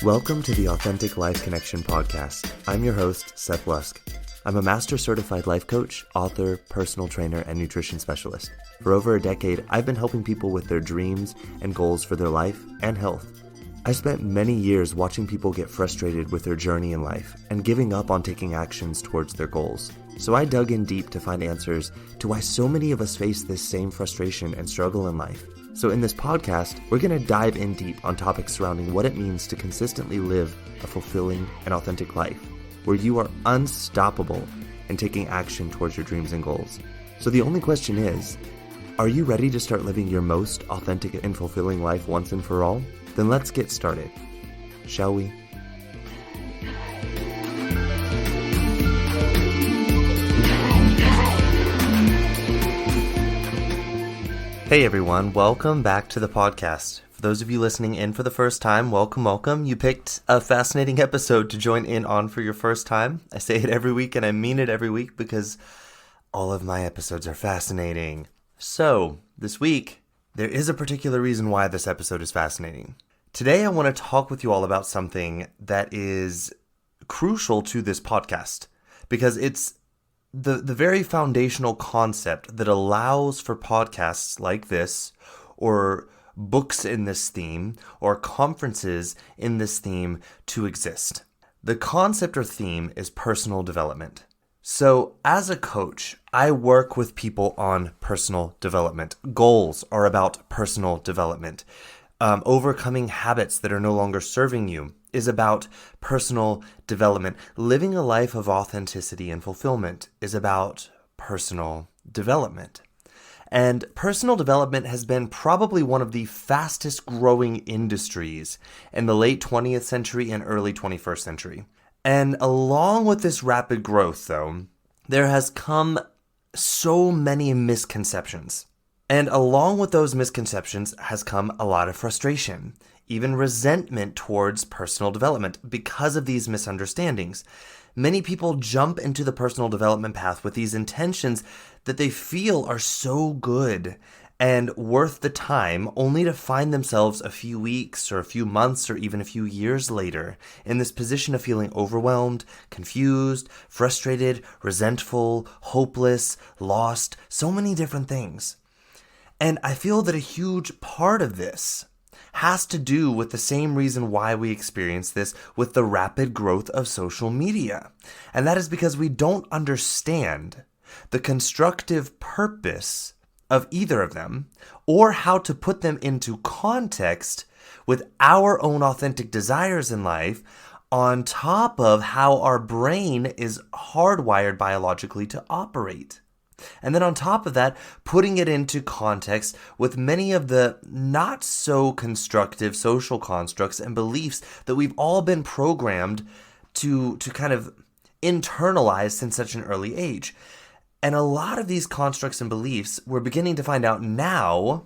Welcome to the Authentic Life Connection podcast. I'm your host, Seth Lusk. I'm a master certified life coach, author, personal trainer, and nutrition specialist. For over a decade, I've been helping people with their dreams and goals for their life and health. I spent many years watching people get frustrated with their journey in life and giving up on taking actions towards their goals. So I dug in deep to find answers to why so many of us face this same frustration and struggle in life. So in this podcast, we're going to dive in deep on topics surrounding what it means to consistently live a fulfilling and authentic life, where you are unstoppable in taking action towards your dreams and goals. So the only question is, are you ready to start living your most authentic and fulfilling life once and for all? Then let's get started, shall we? Hey everyone, welcome back to the podcast. For those of you listening in for the first time, welcome. You picked a fascinating episode to join in on for your first time. I say it every week and I mean it every week because all of my episodes are fascinating. So, this week, there is a particular reason why this episode is fascinating. Today I want to talk with you all about something that is crucial to this podcast because it's the very foundational concept that allows for podcasts like this, or books in this theme, or conferences in this theme to exist. The concept or theme is personal development. So as a coach, I work with people on personal development. Goals are about personal development. Overcoming habits that are no longer serving you is about personal development. Living a life of authenticity and fulfillment is about personal development. And personal development has been probably one of the fastest growing industries in the late 20th century and early 21st century. And along with this rapid growth, though, there has come so many misconceptions. And along with those misconceptions has come a lot of frustration, even resentment towards personal development because of these misunderstandings. Many people jump into the personal development path with these intentions that they feel are so good and worth the time, only to find themselves a few weeks or a few months or even a few years later in this position of feeling overwhelmed, confused, frustrated, resentful, hopeless, lost, so many different things. And I feel that a huge part of this has to do with the same reason why we experience this with the rapid growth of social media. And that is because we don't understand the constructive purpose of either of them or how to put them into context with our own authentic desires in life, on top of how our brain is hardwired biologically to operate. And then on top of that, putting it into context with many of the not so constructive social constructs and beliefs that we've all been programmed to kind of internalize since such an early age. And a lot of these constructs and beliefs, we're beginning to find out now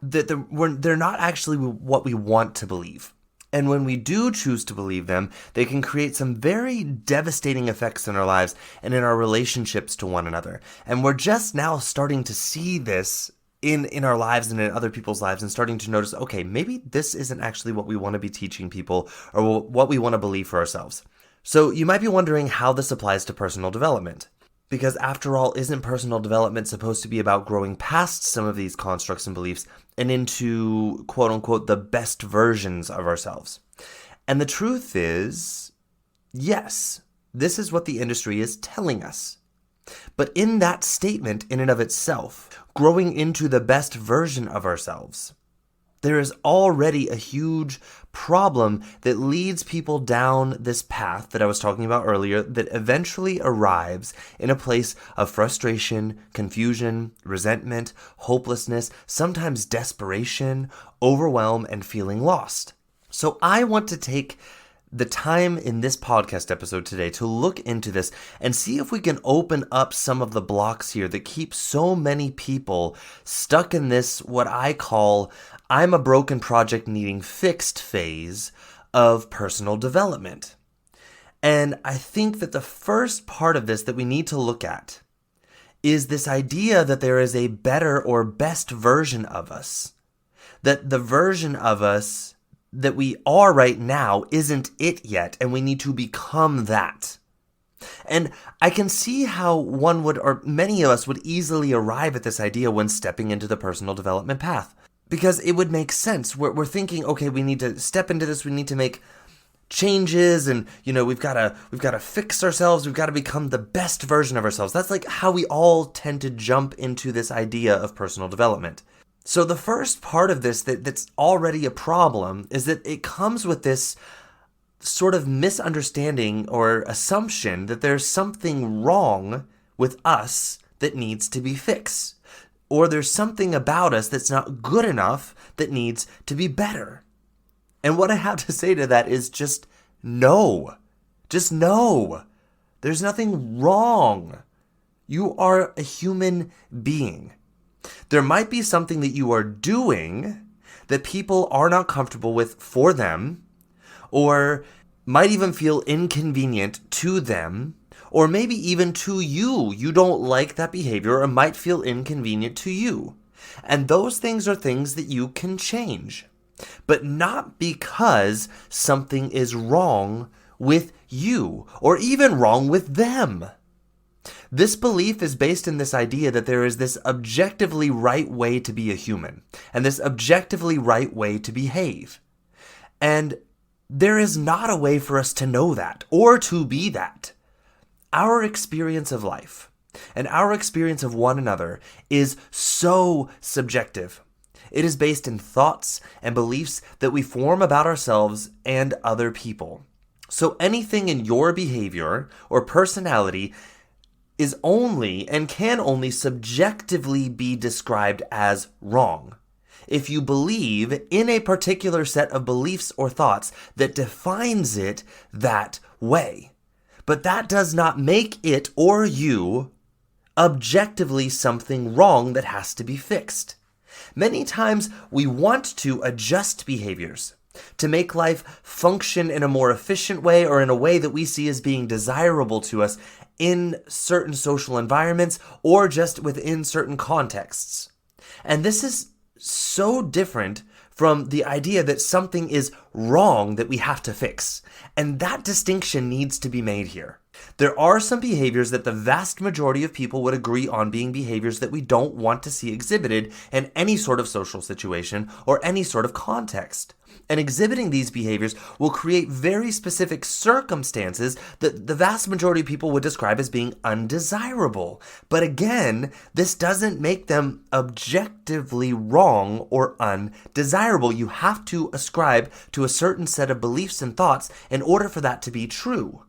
that they're not actually what we want to believe. And when we do choose to believe them, they can create some very devastating effects in our lives and in our relationships to one another. And we're just now starting to see this in our lives and in other people's lives and starting to notice, okay, maybe this isn't actually what we want to be teaching people or what we want to believe for ourselves. So you might be wondering how this applies to personal development. Because after all, isn't personal development supposed to be about growing past some of these constructs and beliefs and into, quote unquote, the best versions of ourselves? And the truth is, yes, this is what the industry is telling us. But in that statement, in and of itself, growing into the best version of ourselves, there is already a huge problem that leads people down this path that I was talking about earlier that eventually arrives in a place of frustration, confusion, resentment, hopelessness, sometimes desperation, overwhelm, and feeling lost. So I want to take the time in this podcast episode today to look into this and see if we can open up some of the blocks here that keep so many people stuck in this, what I call, I'm a broken project needing fixed phase of personal development. And I think that the first part of this that we need to look at is this idea that there is a better or best version of us. That the version of us that we are right now isn't it yet, and we need to become that. And I can see how one would, or many of us would easily arrive at this idea when stepping into the personal development path. Because it would make sense. We're thinking, okay, we need to step into this, we need to make changes, and we've got to fix ourselves, we've got to become the best version of ourselves. That's like how we all tend to jump into this idea of personal development. So the first part of this that's already a problem is that it comes with this sort of misunderstanding or assumption that there's something wrong with us that needs to be fixed, or there's something about us that's not good enough that needs to be better. And what I have to say to that is just no. Just no. There's nothing wrong. You are a human being. There might be something that you are doing that people are not comfortable with for them, or might even feel inconvenient to them, or maybe even to you. You don't like that behavior, or might feel inconvenient to you. And those things are things that you can change, but not because something is wrong with you, or even wrong with them. This belief is based in this idea that there is this objectively right way to be a human, and this objectively right way to behave. And there is not a way for us to know that, or to be that. Our experience of life, and our experience of one another, is so subjective. It is based in thoughts and beliefs that we form about ourselves and other people. So anything in your behavior or personality is only and can only subjectively be described as wrong if you believe in a particular set of beliefs or thoughts that defines it that way. But that does not make it or you objectively something wrong that has to be fixed. Many times we want to adjust behaviors to make life function in a more efficient way, or in a way that we see as being desirable to us in certain social environments, or just within certain contexts. And this is so different from the idea that something is wrong that we have to fix. And that distinction needs to be made here. There are some behaviors that the vast majority of people would agree on being behaviors that we don't want to see exhibited in any sort of social situation or any sort of context. And exhibiting these behaviors will create very specific circumstances that the vast majority of people would describe as being undesirable. But again, this doesn't make them objectively wrong or undesirable. You have to ascribe to a certain set of beliefs and thoughts in order for that to be true.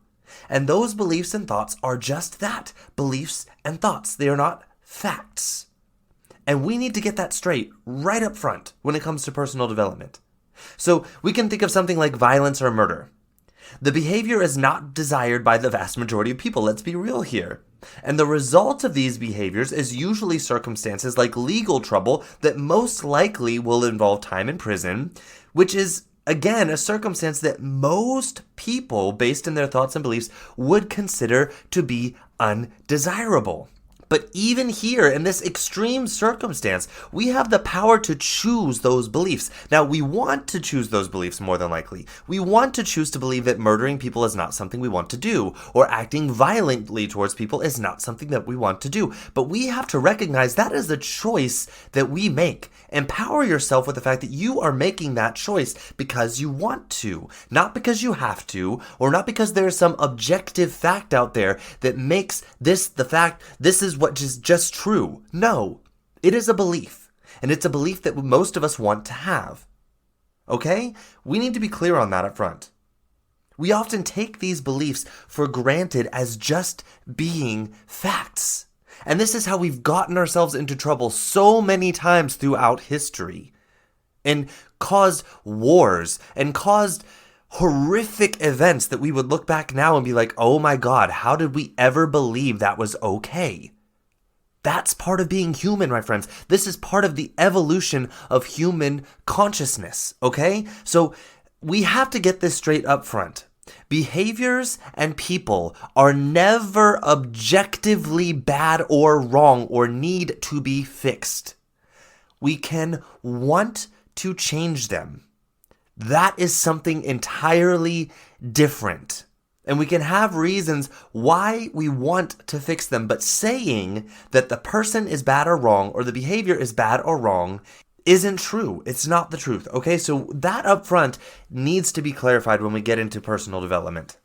And those beliefs and thoughts are just that, beliefs and thoughts. They are not facts. And we need to get that straight right up front when it comes to personal development. So we can think of something like violence or murder. The behavior is not desired by the vast majority of people, let's be real here. And the result of these behaviors is usually circumstances like legal trouble that most likely will involve time in prison, which is, again, a circumstance that most people, based in their thoughts and beliefs, would consider to be undesirable. But even here, in this extreme circumstance, we have the power to choose those beliefs. Now, we want to choose those beliefs more than likely. We want to choose to believe that murdering people is not something we want to do, or acting violently towards people is not something that we want to do. But we have to recognize that is a choice that we make. Empower yourself with the fact that you are making that choice because you want to, not because you have to, or not because there is some objective fact out there that makes this the fact, this is what is just true. No, it is a belief, and it's a belief that most of us want to have. Okay? We need to be clear on that up front. We often take these beliefs for granted as just being facts. And this is how we've gotten ourselves into trouble so many times throughout history, and caused wars, and caused horrific events that we would look back now and be like, oh my God, how did we ever believe that was okay? That's part of being human, my friends. This is part of the evolution of human consciousness, okay? So we have to get this straight up front. Behaviors and people are never objectively bad or wrong or need to be fixed. We can want to change them. That is something entirely different. And we can have reasons why we want to fix them, but saying that the person is bad or wrong or the behavior is bad or wrong isn't true. It's not the truth. Okay, so that up front needs to be clarified when we get into personal development.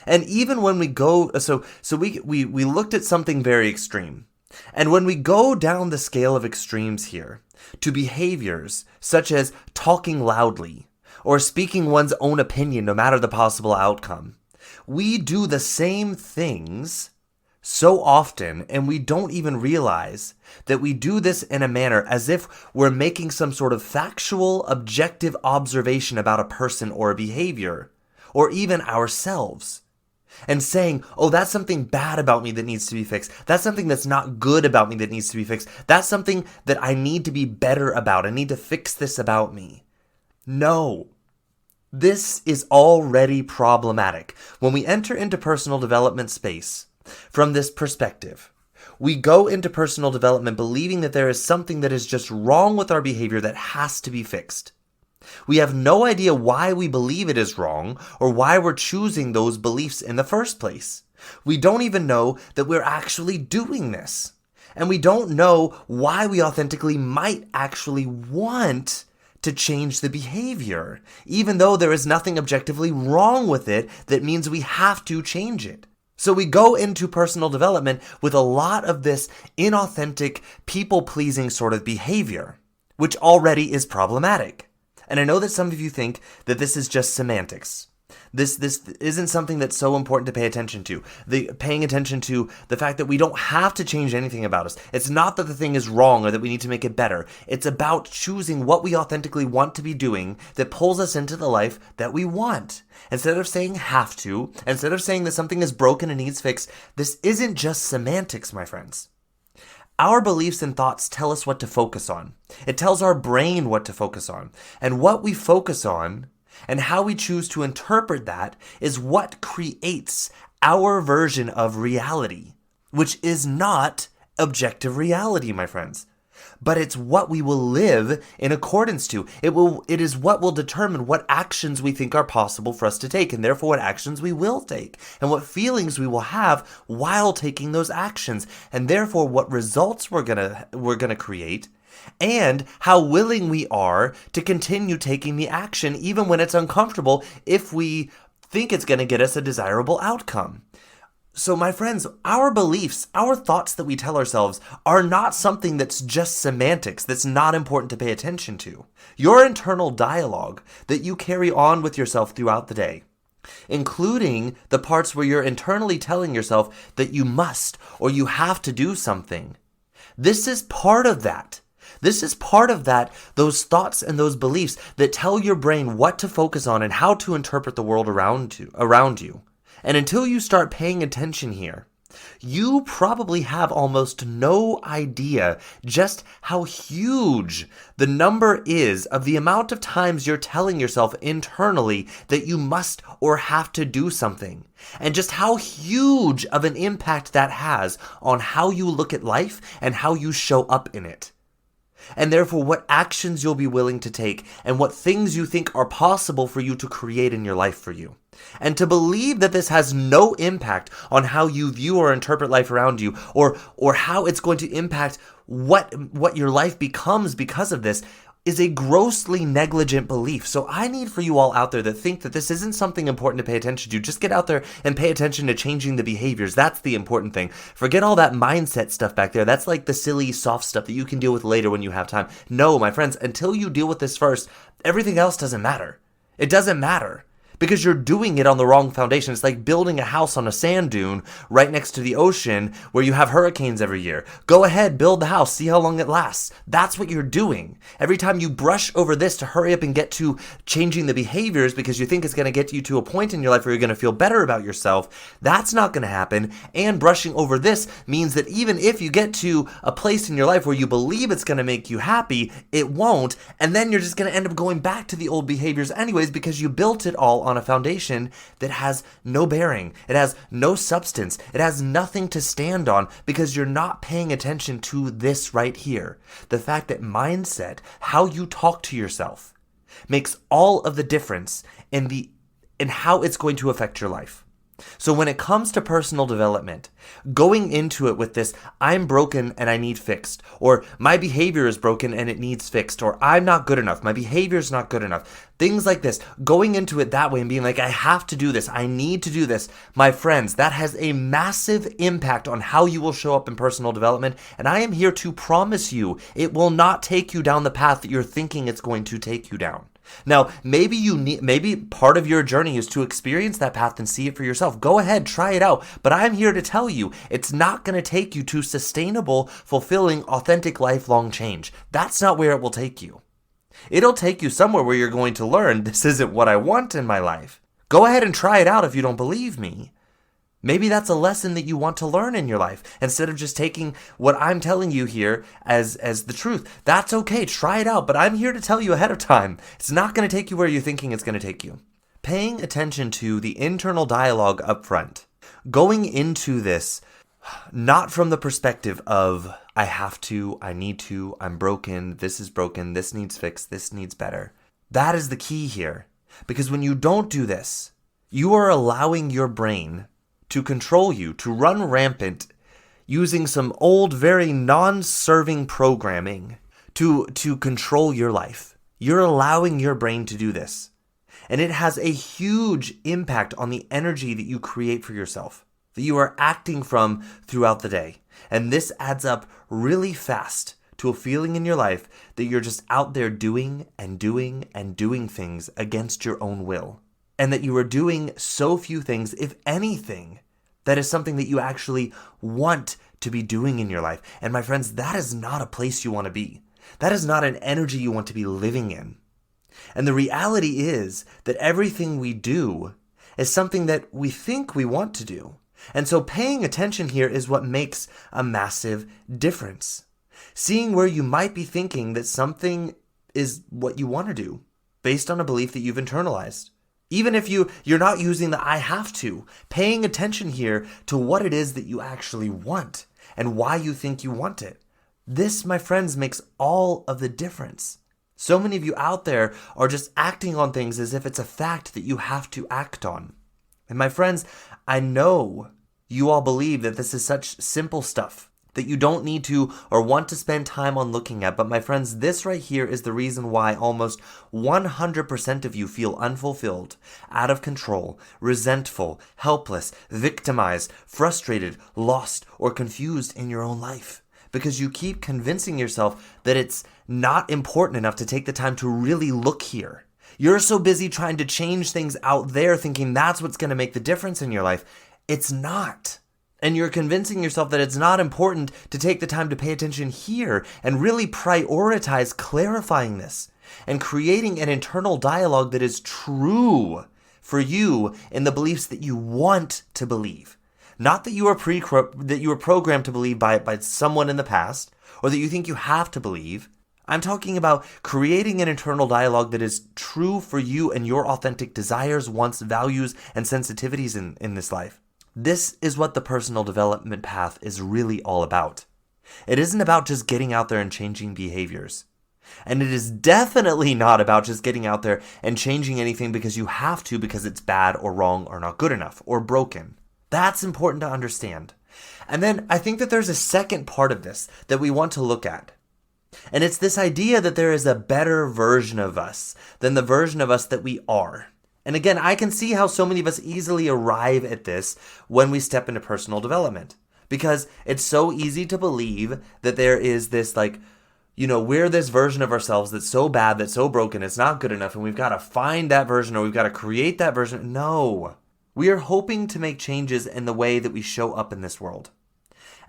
And even when we go, we looked at something very extreme. And when we go down the scale of extremes here to behaviors such as talking loudly or speaking one's own opinion no matter the possible outcome, we do the same things so often, and we don't even realize that we do this in a manner as if we're making some sort of factual, objective observation about a person or a behavior, or even ourselves, and saying, oh, that's something bad about me that needs to be fixed. That's something that's not good about me that needs to be fixed. That's something that I need to be better about. I need to fix this about me. No. This is already problematic. When we enter into personal development space from this perspective, we go into personal development believing that there is something that is just wrong with our behavior that has to be fixed. We have no idea why we believe it is wrong or why we're choosing those beliefs in the first place. We don't even know that we're actually doing this. And we don't know why we authentically might actually want to change the behavior, even though there is nothing objectively wrong with it that means we have to change it. So we go into personal development with a lot of this inauthentic, people-pleasing sort of behavior, which already is problematic. And I know that some of you think that this is just semantics. This isn't something that's so important to pay attention to. Paying attention to the fact that we don't have to change anything about us. It's not that the thing is wrong or that we need to make it better. It's about choosing what we authentically want to be doing that pulls us into the life that we want. Instead of saying have to, instead of saying that something is broken and needs fixed, this isn't just semantics, my friends. Our beliefs and thoughts tell us what to focus on. It tells our brain what to focus on. And what we focus on and how we choose to interpret that is what creates our version of reality, which is not objective reality, my friends. But it's what we will live in accordance to. It is what will determine what actions we think are possible for us to take, and therefore what actions we will take, and what feelings we will have while taking those actions, and therefore what results we're gonna create, and how willing we are to continue taking the action even when it's uncomfortable if we think it's gonna get us a desirable outcome. So my friends, our beliefs, our thoughts that we tell ourselves are not something that's just semantics, that's not important to pay attention to. Your internal dialogue that you carry on with yourself throughout the day, including the parts where you're internally telling yourself that you must or you have to do something. This is part of that. This is part of that, those thoughts and those beliefs that tell your brain what to focus on and how to interpret the world around you. And until you start paying attention here, you probably have almost no idea just how huge the number is of the amount of times you're telling yourself internally that you must or have to do something, and just how huge of an impact that has on how you look at life and how you show up in it. And therefore what actions you'll be willing to take and what things you think are possible for you to create in your life for you. And to believe that this has no impact on how you view or interpret life around you, or how it's going to impact what your life becomes because of this, is a grossly negligent belief. So I need for you all out there that think that this isn't something important to pay attention to. Just get out there and pay attention to changing the behaviors. That's the important thing. Forget all that mindset stuff back there. That's like the silly, soft stuff that you can deal with later when you have time. No, my friends, until you deal with this first, everything else doesn't matter. It doesn't matter. Because you're doing it on the wrong foundation. It's like building a house on a sand dune right next to the ocean where you have hurricanes every year. Go ahead, build the house, see how long it lasts. That's what you're doing. Every time you brush over this to hurry up and get to changing the behaviors because you think it's going to get you to a point in your life where you're going to feel better about yourself, that's not going to happen. And brushing over this means that even if you get to a place in your life where you believe it's going to make you happy, it won't. And then you're just going to end up going back to the old behaviors anyways because you built it all on a foundation that has no bearing. It has no substance. It has nothing to stand on because you're not paying attention to this right here. The fact that mindset, how you talk to yourself, makes all of the difference in how it's going to affect your life. So when it comes to personal development, going into it with this, I'm broken and I need fixed, or my behavior is broken and it needs fixed, or I'm not good enough, my behavior is not good enough, things like this, going into it that way and being like, I have to do this, I need to do this, my friends, that has a massive impact on how you will show up in personal development, and I am here to promise you, it will not take you down the path that you're thinking it's going to take you down. Now, maybe part of your journey is to experience that path and see it for yourself. Go ahead, try it out. But I'm here to tell you, it's not going to take you to sustainable, fulfilling, authentic, lifelong change. That's not where it will take you. It'll take you somewhere where you're going to learn, this isn't what I want in my life. Go ahead and try it out if you don't believe me. Maybe that's a lesson that you want to learn in your life instead of just taking what I'm telling you here as the truth. That's okay. Try it out. But I'm here to tell you ahead of time. It's not going to take you where you're thinking it's going to take you. Paying attention to the internal dialogue up front. Going into this not from the perspective of I have to, I need to, I'm broken, this needs fixed, this needs better. That is the key here. Because when you don't do this, you are allowing your brain to control you, to run rampant, using some old, very non-serving programming to control your life. You're allowing your brain to do this. And it has a huge impact on the energy that you create for yourself, that you are acting from throughout the day. And this adds up really fast to a feeling in your life that you're just out there doing and doing and doing things against your own will. And that you are doing so few things, if anything, that is something that you actually want to be doing in your life. And my friends, that is not a place you want to be. That is not an energy you want to be living in. And the reality is that everything we do is something that we think we want to do. And so paying attention here is what makes a massive difference. Seeing where you might be thinking that something is what you want to do based on a belief that you've internalized. Even if you're not using the I have to, paying attention here to what it is that you actually want and why you think you want it. This, my friends, makes all of the difference. So many of you out there are just acting on things as if it's a fact that you have to act on. And my friends, I know you all believe that this is such simple stuff that you don't need to or want to spend time on looking at. But my friends, this right here is the reason why almost 100% of you feel unfulfilled, out of control, resentful, helpless, victimized, frustrated, lost, or confused in your own life. Because you keep convincing yourself that it's not important enough to take the time to really look here. You're so busy trying to change things out there, thinking that's what's going to make the difference in your life. It's not. And you're convincing yourself that it's not important to take the time to pay attention here and really prioritize clarifying this and creating an internal dialogue that is true for you in the beliefs that you want to believe. Not that you are programmed to believe by someone in the past or that you think you have to believe. I'm talking about creating an internal dialogue that is true for you and your authentic desires, wants, values, and sensitivities in this life. This is what the personal development path is really all about. It isn't about just getting out there and changing behaviors. And it is definitely not about just getting out there and changing anything because you have to, because it's bad or wrong or not good enough or broken. That's important to understand. And then I think that there's a second part of this that we want to look at. And it's this idea that there is a better version of us than the version of us that we are. And again, I can see how so many of us easily arrive at this when we step into personal development. Because it's so easy to believe that there is this we're this version of ourselves that's so bad, that's so broken, it's not good enough, and we've got to find that version or we've got to create that version. No. We are hoping to make changes in the way that we show up in this world.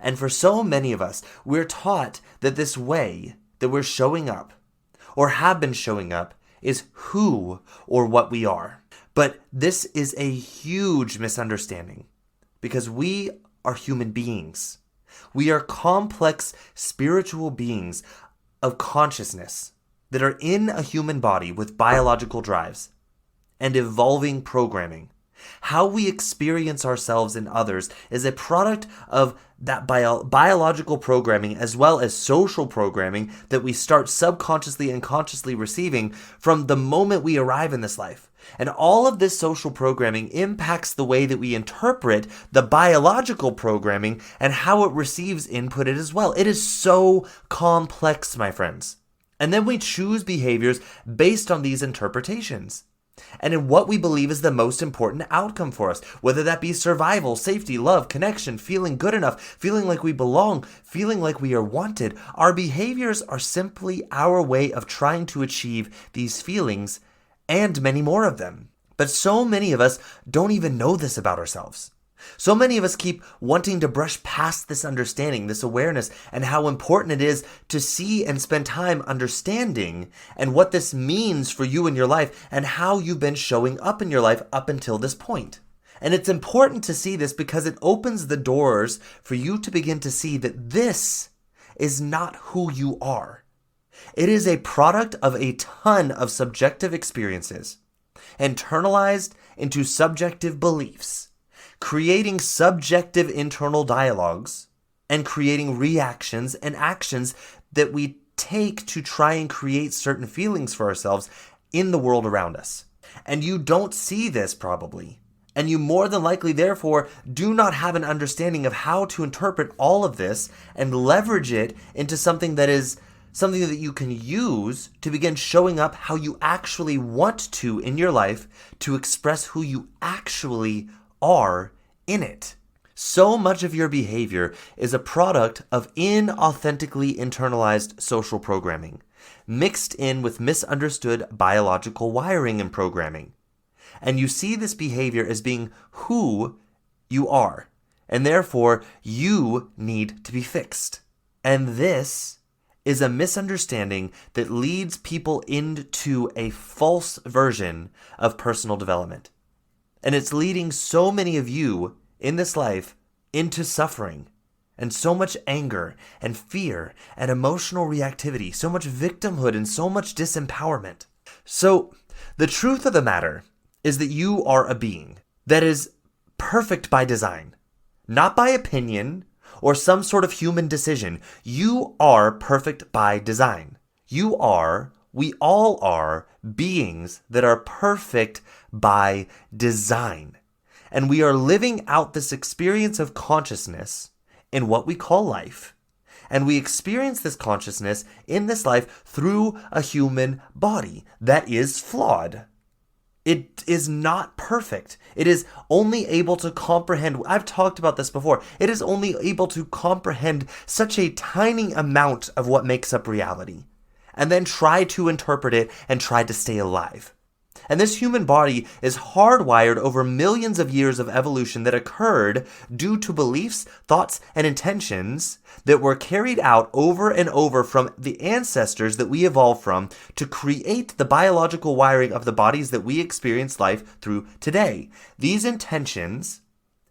And for so many of us, we're taught that this way that we're showing up or have been showing up is who or what we are. But this is a huge misunderstanding because we are human beings. We are complex spiritual beings of consciousness that are in a human body with biological drives and evolving programming. How we experience ourselves and others is a product of that biological programming as well as social programming that we start subconsciously and consciously receiving from the moment we arrive in this life. And all of this social programming impacts the way that we interpret the biological programming and how it receives input as well. It is so complex, my friends. And then we choose behaviors based on these interpretations and in what we believe is the most important outcome for us, whether that be survival, safety, love, connection, feeling good enough, feeling like we belong, feeling like we are wanted. Our behaviors are simply our way of trying to achieve these feelings and many more of them. But so many of us don't even know this about ourselves. So many of us keep wanting to brush past this understanding, this awareness, and how important it is to see and spend time understanding and what this means for you in your life and how you've been showing up in your life up until this point. And it's important to see this because it opens the doors for you to begin to see that this is not who you are. It is a product of a ton of subjective experiences, internalized into subjective beliefs, creating subjective internal dialogues, and creating reactions and actions that we take to try and create certain feelings for ourselves in the world around us. And you don't see this probably. And you more than likely, therefore, do not have an understanding of how to interpret all of this and leverage it into something that you can use to begin showing up how you actually want to in your life to express who you actually are in it. So much of your behavior is a product of inauthentically internalized social programming, mixed in with misunderstood biological wiring and programming. And you see this behavior as being who you are, and therefore you need to be fixed. And this is a misunderstanding that leads people into a false version of personal development. And it's leading so many of you in this life into suffering and so much anger and fear and emotional reactivity, so much victimhood and so much disempowerment. So the truth of the matter is that you are a being that is perfect by design, not by opinion or some sort of human decision. You are perfect by design. We all are beings that are perfect by design. And we are living out this experience of consciousness in what we call life. And we experience this consciousness in this life through a human body that is flawed. It is not perfect. It is only able to comprehend, I've talked about this before, it is only able to comprehend such a tiny amount of what makes up reality, and then try to interpret it and try to stay alive. And this human body is hardwired over millions of years of evolution that occurred due to beliefs, thoughts, and intentions that were carried out over and over from the ancestors that we evolved from to create the biological wiring of the bodies that we experience life through today. These intentions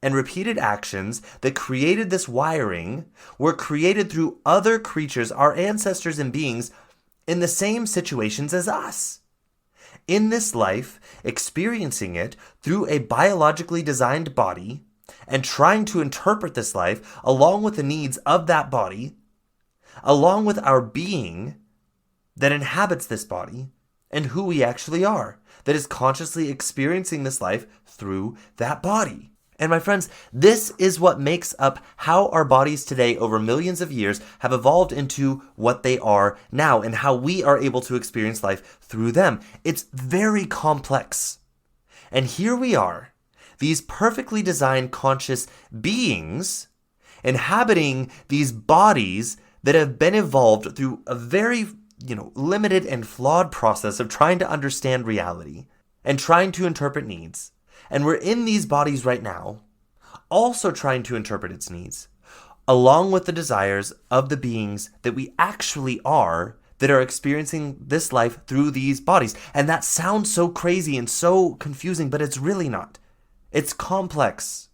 and repeated actions that created this wiring were created through other creatures, our ancestors and beings, in the same situations as us. In this life, experiencing it through a biologically designed body and trying to interpret this life along with the needs of that body, along with our being that inhabits this body and who we actually are, that is consciously experiencing this life through that body. And my friends, this is what makes up how our bodies today over millions of years have evolved into what they are now and how we are able to experience life through them. It's very complex. And here we are, these perfectly designed conscious beings inhabiting these bodies that have been evolved through a very, limited and flawed process of trying to understand reality and trying to interpret needs. And we're in these bodies right now, also trying to interpret its needs, along with the desires of the beings that we actually are that are experiencing this life through these bodies. And that sounds so crazy and so confusing, but it's really not. It's complex.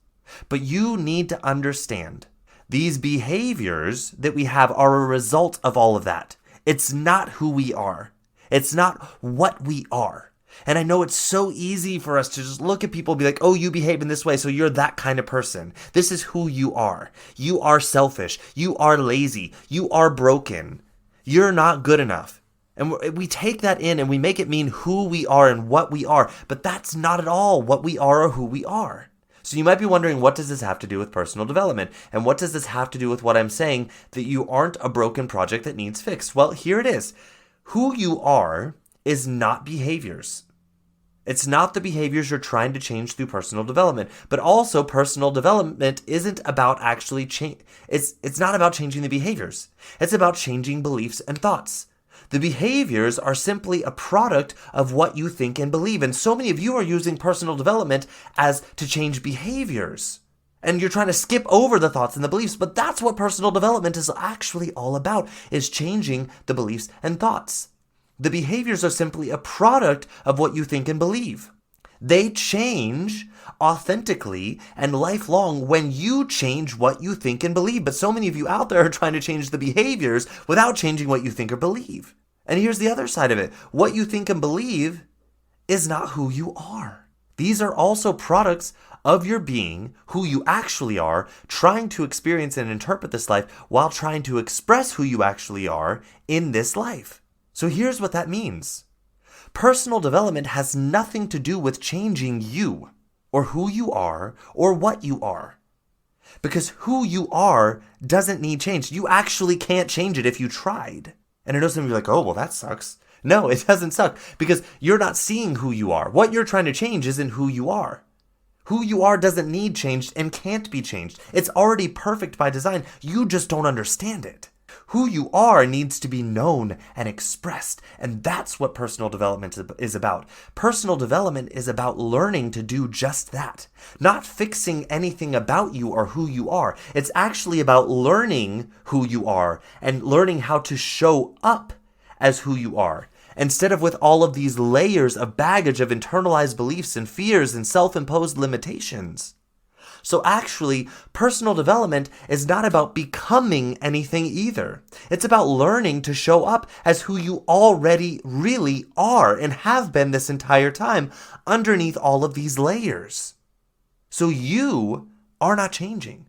But you need to understand these behaviors that we have are a result of all of that. It's not who we are. It's not what we are. And I know it's so easy for us to just look at people and be like, oh, you behave in this way, so you're that kind of person. This is who you are. You are selfish. You are lazy. You are broken. You're not good enough. And we take that in and we make it mean who we are and what we are. But that's not at all what we are or who we are. So you might be wondering, what does this have to do with personal development? And what does this have to do with what I'm saying, that you aren't a broken project that needs fixed? Well, here it is. Who you are is not behaviors. It's not the behaviors you're trying to change through personal development, but also personal development isn't about actually it's not about changing the behaviors. It's about changing beliefs and thoughts. The behaviors are simply a product of what you think and believe, and so many of you are using personal development as to change behaviors. And you're trying to skip over the thoughts and the beliefs, but that's what personal development is actually all about, is changing the beliefs and thoughts. The behaviors are simply a product of what you think and believe. They change authentically and lifelong when you change what you think and believe. But so many of you out there are trying to change the behaviors without changing what you think or believe. And here's the other side of it. What you think and believe is not who you are. These are also products of your being, who you actually are, trying to experience and interpret this life while trying to express who you actually are in this life. So here's what that means. Personal development has nothing to do with changing you, or who you are, or what you are. Because who you are doesn't need change. You actually can't change it if you tried. And I know some of you are like, oh, well, that sucks. No, it doesn't suck, because you're not seeing who you are. What you're trying to change isn't who you are. Who you are doesn't need changed and can't be changed. It's already perfect by design. You just don't understand it. Who you are needs to be known and expressed, and that's what personal development is about. Personal development is about learning to do just that, not fixing anything about you or who you are. It's actually about learning who you are and learning how to show up as who you are, instead of with all of these layers of baggage of internalized beliefs and fears and self-imposed limitations. So actually, personal development is not about becoming anything either. It's about learning to show up as who you already really are and have been this entire time underneath all of these layers. So you are not changing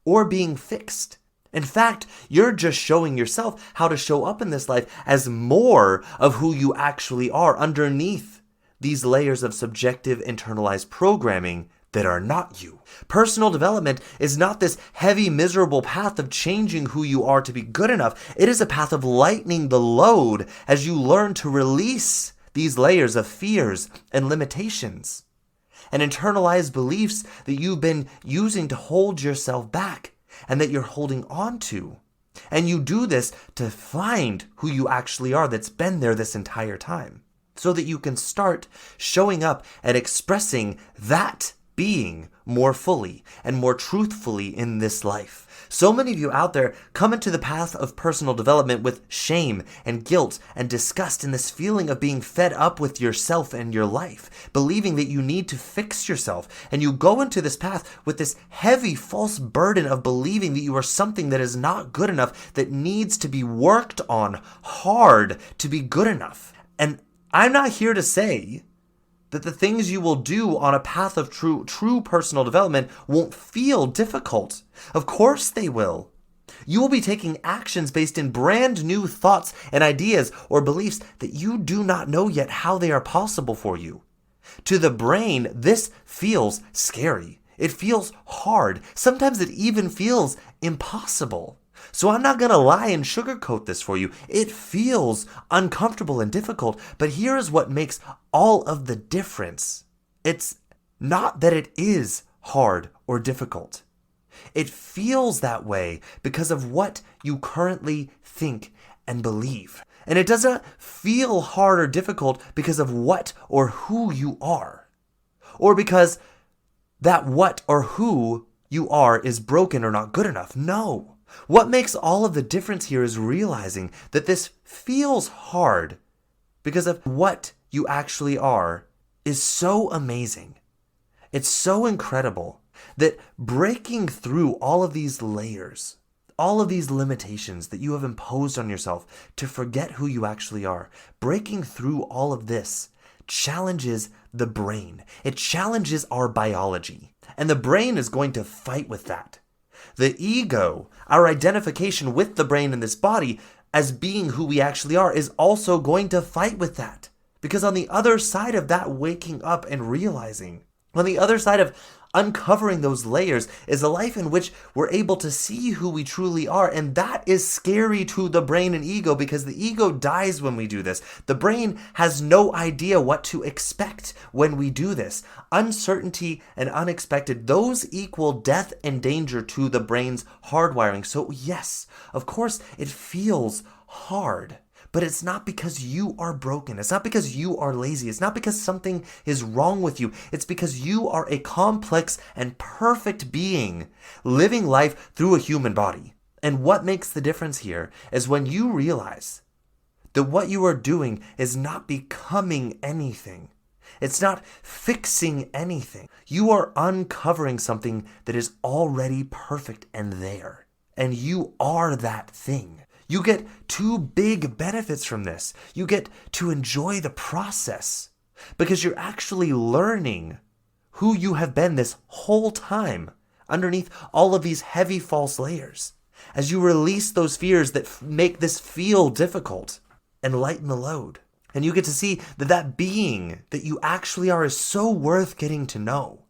or being fixed. In fact, you're just showing yourself how to show up in this life as more of who you actually are underneath these layers of subjective internalized programming that are not you. Personal development is not this heavy, miserable path of changing who you are to be good enough. It is a path of lightening the load as you learn to release these layers of fears and limitations and internalized beliefs that you've been using to hold yourself back and that you're holding on to. And you do this to find who you actually are that's been there this entire time, so that you can start showing up and expressing that being more fully and more truthfully in this life. So many of you out there come into the path of personal development with shame and guilt and disgust and this feeling of being fed up with yourself and your life, believing that you need to fix yourself. And you go into this path with this heavy false burden of believing that you are something that is not good enough, that needs to be worked on hard to be good enough. And I'm not here to say that the things you will do on a path of true personal development won't feel difficult. Of course they will. You will be taking actions based in brand new thoughts and ideas or beliefs that you do not know yet how they are possible for you. To the brain, this feels scary. It feels hard. Sometimes it even feels impossible. So I'm not going to lie and sugarcoat this for you. It feels uncomfortable and difficult, but here is what makes all of the difference. It's not that it is hard or difficult. It feels that way because of what you currently think and believe. And it does not feel hard or difficult because of what or who you are, or because that what or who you are is broken or not good enough. No. What makes all of the difference here is realizing that this feels hard because of what you actually are is so amazing. It's so incredible that breaking through all of these layers, all of these limitations that you have imposed on yourself to forget who you actually are, breaking through all of this challenges the brain. It challenges our biology. And the brain is going to fight with that. The ego, our identification with the brain and this body as being who we actually are, is also going to fight with that. Because on the other side of that waking up and realizing, on the other side of uncovering those layers, is a life in which we're able to see who we truly are. And that is scary to the brain and ego, because the ego dies when we do this. The brain has no idea what to expect when we do this. Uncertainty and unexpected, those equal death and danger to the brain's hardwiring. So yes, of course, it feels hard. But it's not because you are broken. It's not because you are lazy. It's not because something is wrong with you. It's because you are a complex and perfect being living life through a human body. And what makes the difference here is when you realize that what you are doing is not becoming anything. It's not fixing anything. You are uncovering something that is already perfect and there. And you are that thing. You get two big benefits from this. You get to enjoy the process because you're actually learning who you have been this whole time underneath all of these heavy false layers. As you release those fears that make this feel difficult and lighten the load. And you get to see that that being that you actually are is so worth getting to know.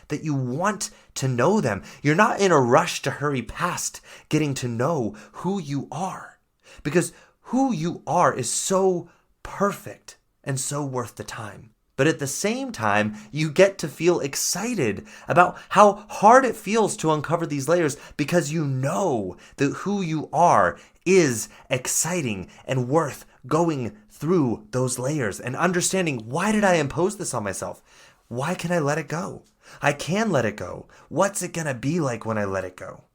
That you want to know them. You're not in a rush to hurry past getting to know who you are. Because who you are is so perfect and so worth the time. But at the same time, you get to feel excited about how hard it feels to uncover these layers, because you know that who you are is exciting and worth going through those layers and understanding, why did I impose this on myself? Why can I let it go? I can let it go. What's it going to be like when I let it go?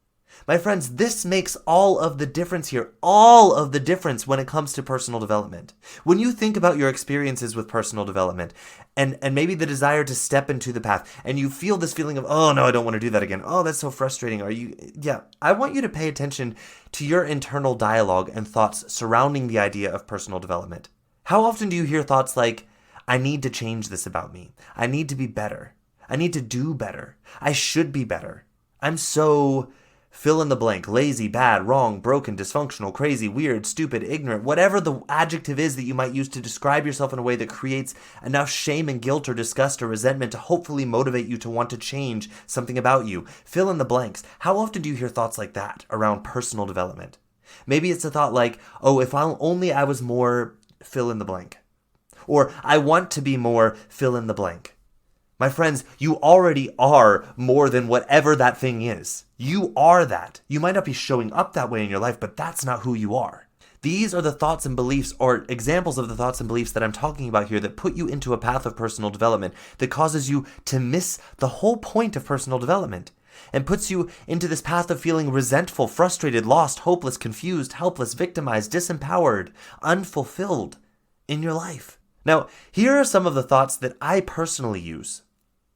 My friends, this makes all of the difference here, all of the difference when it comes to personal development. When you think about your experiences with personal development and maybe the desire to step into the path, and you feel this feeling of, oh no, I don't want to do that again. Oh, that's so frustrating. I want you to pay attention to your internal dialogue and thoughts surrounding the idea of personal development. How often do you hear thoughts like, I need to change this about me. I need to be better. I need to do better. I should be better. I'm so fill in the blank, lazy, bad, wrong, broken, dysfunctional, crazy, weird, stupid, ignorant, whatever the adjective is that you might use to describe yourself in a way that creates enough shame and guilt or disgust or resentment to hopefully motivate you to want to change something about you. Fill in the blanks. How often do you hear thoughts like that around personal development? Maybe it's a thought like, oh, if only I was more fill in the blank. Or I want to be more fill in the blank. My friends, you already are more than whatever that thing is. You are that. You might not be showing up that way in your life, but that's not who you are. These are the thoughts and beliefs, or examples of the thoughts and beliefs that I'm talking about here, that put you into a path of personal development that causes you to miss the whole point of personal development and puts you into this path of feeling resentful, frustrated, lost, hopeless, confused, helpless, victimized, disempowered, unfulfilled in your life. Now, here are some of the thoughts that I personally use.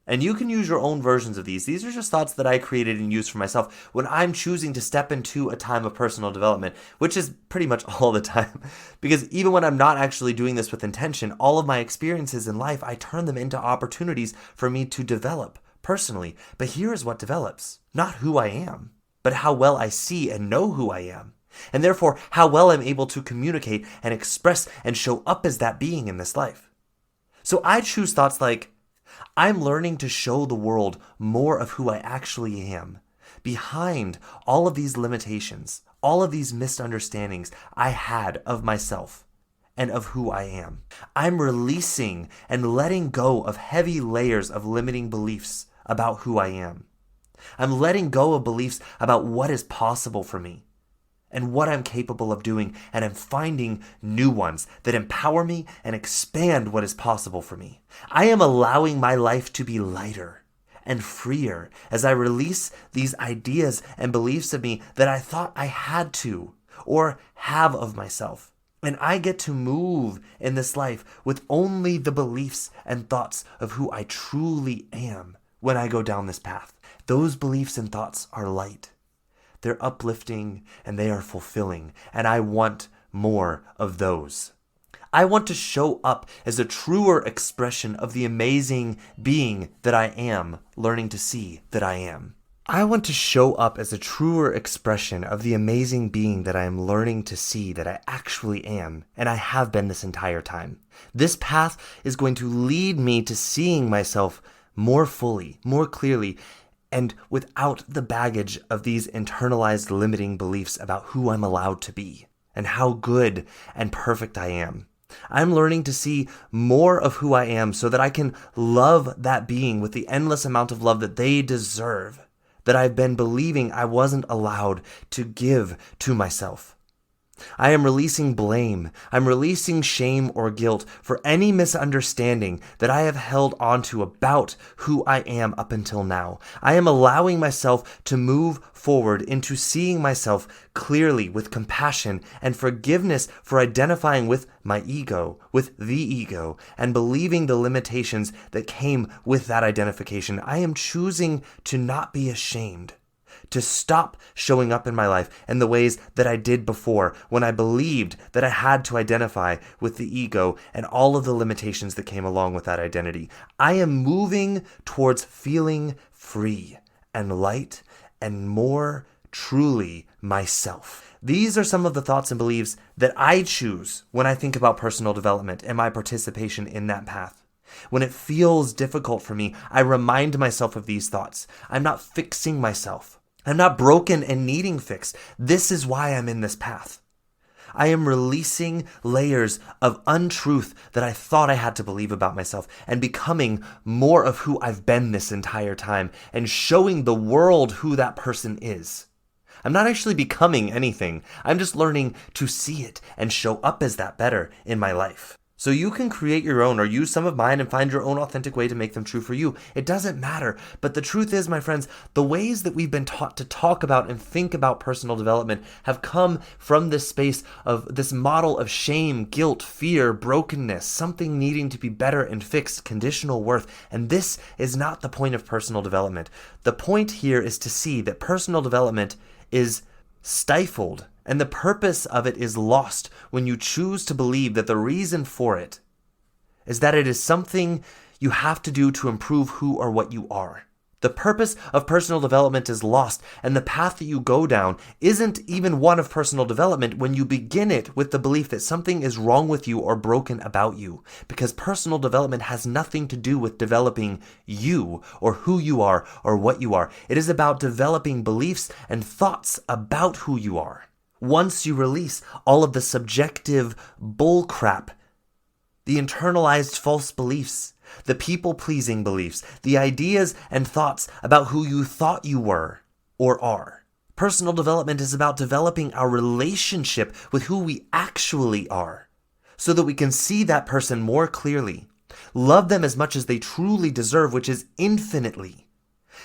And you can use your own versions of these. These are just thoughts that I created and used for myself when I'm choosing to step into a time of personal development, which is pretty much all the time. Because even when I'm not actually doing this with intention, all of my experiences in life, I turn them into opportunities for me to develop personally. But here is what develops. Not who I am, but how well I see and know who I am. And therefore, how well I'm able to communicate and express and show up as that being in this life. So I choose thoughts like, I'm learning to show the world more of who I actually am, behind all of these limitations, all of these misunderstandings I had of myself and of who I am. I'm releasing and letting go of heavy layers of limiting beliefs about who I am. I'm letting go of beliefs about what is possible for me and what I'm capable of doing, and I'm finding new ones that empower me and expand what is possible for me. I am allowing my life to be lighter and freer as I release these ideas and beliefs of me that I thought I had to or have of myself. And I get to move in this life with only the beliefs and thoughts of who I truly am when I go down this path. Those beliefs and thoughts are light. They're uplifting and they are fulfilling, and I want more of those. I want to show up as a truer expression of the amazing being that I am learning to see that I am. I want to show up as a truer expression of the amazing being that I am learning to see that I actually am, and I have been this entire time. This path is going to lead me to seeing myself more fully, more clearly, and without the baggage of these internalized limiting beliefs about who I'm allowed to be and how good and perfect I am. I'm learning to see more of who I am so that I can love that being with the endless amount of love that they deserve, that I've been believing I wasn't allowed to give to myself. I am releasing blame. I'm releasing shame or guilt for any misunderstanding that I have held onto about who I am up until now. I am allowing myself to move forward into seeing myself clearly with compassion and forgiveness for identifying with my ego, with the ego, and believing the limitations that came with that identification. I am choosing to not be ashamed, to stop showing up in my life in the ways that I did before when I believed that I had to identify with the ego and all of the limitations that came along with that identity. I am moving towards feeling free and light and more truly myself. These are some of the thoughts and beliefs that I choose when I think about personal development and my participation in that path. When it feels difficult for me, I remind myself of these thoughts. I'm not fixing myself. I'm not broken and needing fixed. This is why I'm in this path. I am releasing layers of untruth that I thought I had to believe about myself and becoming more of who I've been this entire time and showing the world who that person is. I'm not actually becoming anything. I'm just learning to see it and show up as that better in my life. So you can create your own or use some of mine and find your own authentic way to make them true for you. It doesn't matter. But the truth is, my friends, the ways that we've been taught to talk about and think about personal development have come from this space of this model of shame, guilt, fear, brokenness, something needing to be better and fixed, conditional worth. And this is not the point of personal development. The point here is to see that personal development is stifled, and the purpose of it is lost when you choose to believe that the reason for it is that it is something you have to do to improve who or what you are. The purpose of personal development is lost, and the path that you go down isn't even one of personal development when you begin it with the belief that something is wrong with you or broken about you, because personal development has nothing to do with developing you or who you are or what you are. It is about developing beliefs and thoughts about who you are. Once you release all of the subjective bullcrap, the internalized false beliefs, the people-pleasing beliefs, the ideas and thoughts about who you thought you were or are. Personal development is about developing our relationship with who we actually are so that we can see that person more clearly, love them as much as they truly deserve, which is infinitely,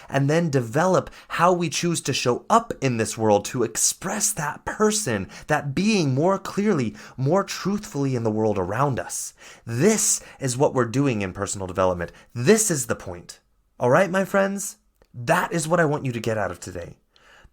and then develop how we choose to show up in this world to express that person, that being more clearly, more truthfully in the world around us. This is what we're doing in personal development. This is the point. All right, my friends? That is what I want you to get out of today.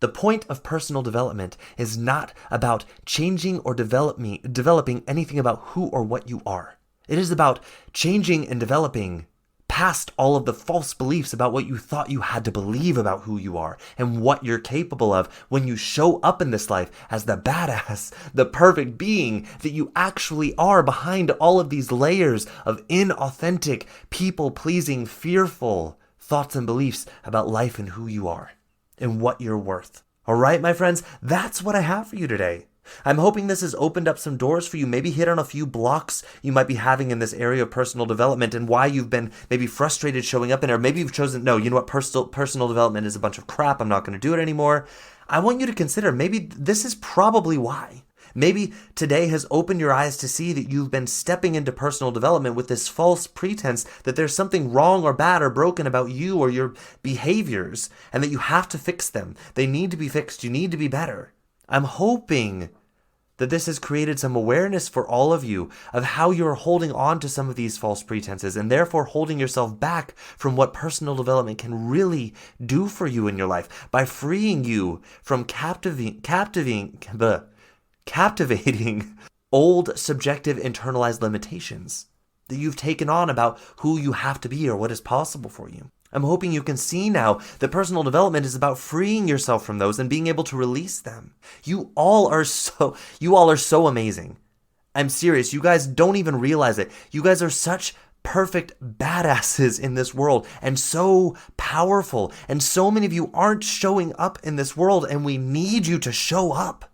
The point of personal development is not about changing or developing anything about who or what you are. It is about changing and developing past all of the false beliefs about what you thought you had to believe about who you are and what you're capable of when you show up in this life as the badass, the perfect being that you actually are behind all of these layers of inauthentic, people-pleasing, fearful thoughts and beliefs about life and who you are and what you're worth. All right, my friends, that's what I have for you today. I'm hoping this has opened up some doors for you, maybe hit on a few blocks you might be having in this area of personal development and why you've been maybe frustrated showing up in it, or maybe you've chosen, no, you know what, personal development is a bunch of crap, I'm not going to do it anymore. I want you to consider maybe this is probably why. Maybe today has opened your eyes to see that you've been stepping into personal development with this false pretense that there's something wrong or bad or broken about you or your behaviors and that you have to fix them. They need to be fixed. You need to be better. I'm hoping that this has created some awareness for all of you of how you're holding on to some of these false pretenses and therefore holding yourself back from what personal development can really do for you in your life by freeing you from captivating old, subjective, internalized limitations that you've taken on about who you have to be or what is possible for you. I'm hoping you can see now that personal development is about freeing yourself from those and being able to release them. You all are so amazing. I'm serious. You guys don't even realize it. You guys are such perfect badasses in this world and so powerful. And so many of you aren't showing up in this world, and we need you to show up.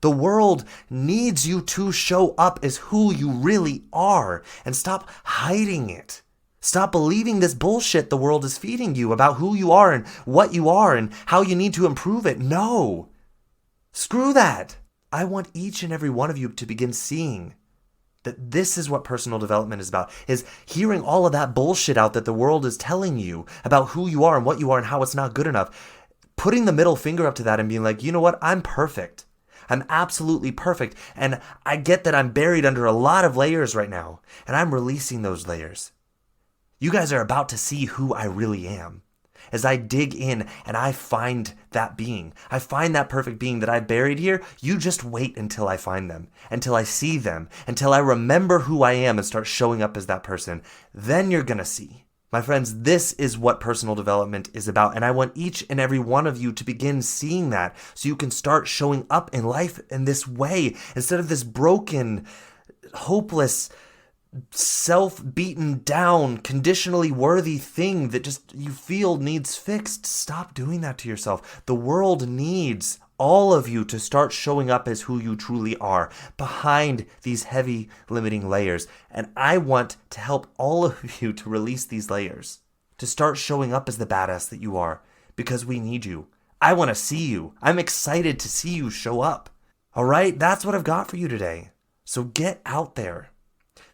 The world needs you to show up as who you really are and stop hiding it. Stop believing this bullshit the world is feeding you about who you are and what you are and how you need to improve it. No. Screw that. I want each and every one of you to begin seeing that this is what personal development is about, is hearing all of that bullshit out that the world is telling you about who you are and what you are and how it's not good enough. Putting the middle finger up to that and being like, you know what? I'm perfect. I'm absolutely perfect. And I get that I'm buried under a lot of layers right now, and I'm releasing those layers. You guys are about to see who I really am. As I dig in and I find that being, I find that perfect being that I buried here, you just wait until I find them, until I see them, until I remember who I am and start showing up as that person. Then you're going to see. My friends, this is what personal development is about, and I want each and every one of you to begin seeing that so you can start showing up in life in this way instead of this broken, hopeless, self-beaten down, conditionally worthy thing that just you feel needs fixed. Stop doing that to yourself. The world needs all of you to start showing up as who you truly are behind these heavy limiting layers. And I want to help all of you to release these layers, to start showing up as the badass that you are, because we need you. I want to see you. I'm excited to see you show up. All right, that's what I've got for you today. So get out there.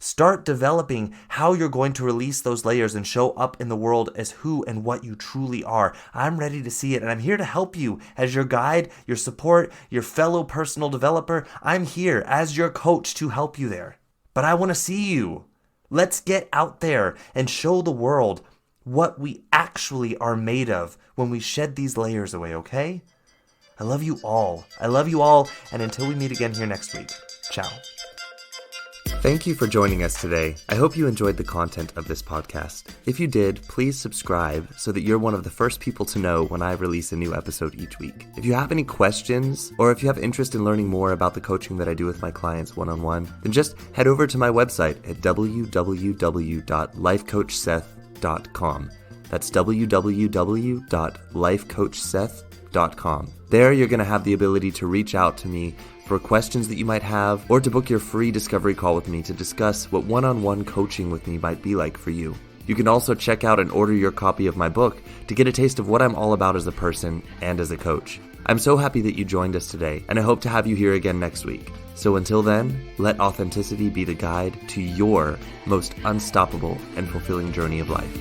Start developing how you're going to release those layers and show up in the world as who and what you truly are. I'm ready to see it, and I'm here to help you as your guide, your support, your fellow personal developer. I'm here as your coach to help you there. But I want to see you. Let's get out there and show the world what we actually are made of when we shed these layers away, okay? I love you all. I love you all, and until we meet again here next week, ciao. Thank you for joining us today. I hope you enjoyed the content of this podcast. If you did, please subscribe so that you're one of the first people to know when I release a new episode each week. If you have any questions, or if you have interest in learning more about the coaching that I do with my clients one-on-one, then just head over to my website at www.lifecoachseth.com. That's www.lifecoachseth.com. There you're going to have the ability to reach out to me for questions that you might have, or to book your free discovery call with me to discuss what one-on-one coaching with me might be like for you. You can also check out and order your copy of my book to get a taste of what I'm all about as a person and as a coach. I'm so happy that you joined us today, and I hope to have you here again next week. So until then, let authenticity be the guide to your most unstoppable and fulfilling journey of life.